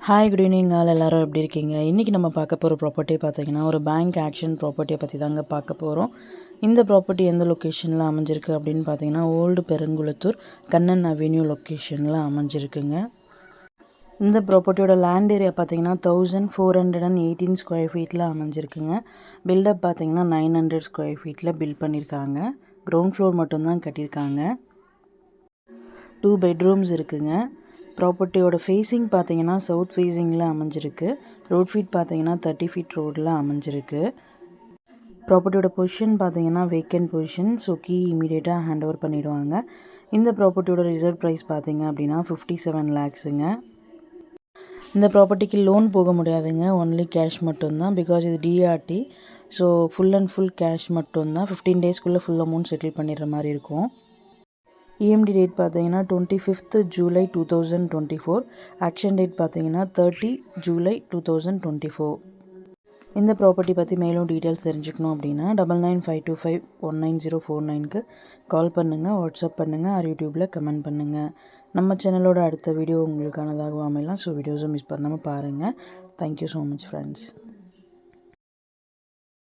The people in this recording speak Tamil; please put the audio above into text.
ஹாய் குட் ஈவினிங் ஆல் எல்லோரும் எப்படி இருக்கீங்க? இன்றைக்கி நம்ம பார்க்க போகிற ப்ராப்பர்ட்டி பார்த்தீங்கன்னா ஒரு பேங்க் ஆக்ஷன் ப்ராப்பர்ட்டியை பற்றி தாங்க பார்க்க போகிறோம். இந்த ப்ராப்பர்ட்டி எந்த லொக்கேஷனில் அமைஞ்சிருக்கு அப்படின்னு பார்த்தீங்கன்னா ஓல்டு பெருங்குளத்தூர் கண்ணன் அவென்யூ லொக்கேஷனில் அமைஞ்சிருக்குங்க. இந்த ப்ராப்பர்ட்டியோட லேண்ட் ஏரியா பார்த்தீங்கன்னா 1418 ஸ்கொயர் ஃபீட்டில் அமைஞ்சிருக்குங்க. பில்டப் பார்த்தீங்கன்னா 900 ஸ்கொயர் ஃபீட்டில் பில்ட் பண்ணியிருக்காங்க. கிரவுண்ட் ஃப்ளோர் மட்டும்தான் கட்டியிருக்காங்க. 2 பெட்ரூம்ஸ் இருக்குங்க. ப்ராப்பர்ட்டியோட ஃபேஸிங் பார்த்தீங்கன்னா சவுத் ஃபேஸிங்கில் அமைஞ்சிருக்கு. ரோட் ஃபீட் பார்த்தீங்கன்னா 30 ஃபீட் ரோடில் அமைஞ்சிருக்கு. ப்ராப்பர்ட்டியோட பொசிஷன் பார்த்தீங்கன்னா வேக்கன்ட் பொசிஷன். ஸோ கீ இமீடியட்டாக ஹேண்ட் ஓவர் பண்ணிவிடுவாங்க. இந்த ப்ராப்பர்ட்டியோட ரிசர்வ் ப்ரைஸ் பார்த்தீங்க அப்படின்னா 57 lakhsங்க. இந்த ப்ராப்பர்ட்டிக்கு லோன் போக முடியாதுங்க. ஒன்லி கேஷ் மட்டும்தான். பிகாஸ் இது TRT. So full and full cash மட்டும்தான். 15 daysக்குள்ளே ஃபுல் அமௌண்ட் செட்டில் பண்ணிடுற மாதிரி இருக்கும். EMD டேட் பார்த்தீங்கன்னா 25th July 2024. ஆக்ஷன் டேட் பார்த்தீங்கன்னா 30 July 2024. இந்த ப்ராப்பர்ட்டி பற்றி மேலும் டீட்டெயில்ஸ் தெரிஞ்சுக்கணும் அப்படின்னா 9952519049க்கு கால் பண்ணுங்கள், வாட்ஸ்அப் பண்ணுங்கள், ஆர் யூடியூப்பில் கமெண்ட் பண்ணுங்கள். நம்ம சேனலோட அடுத்த வீடியோ உங்களுக்கானதாக அமையலாம். ஸோ வீடியோஸும் மிஸ் பண்ணாமல் பாருங்கள். Thank you so much friends.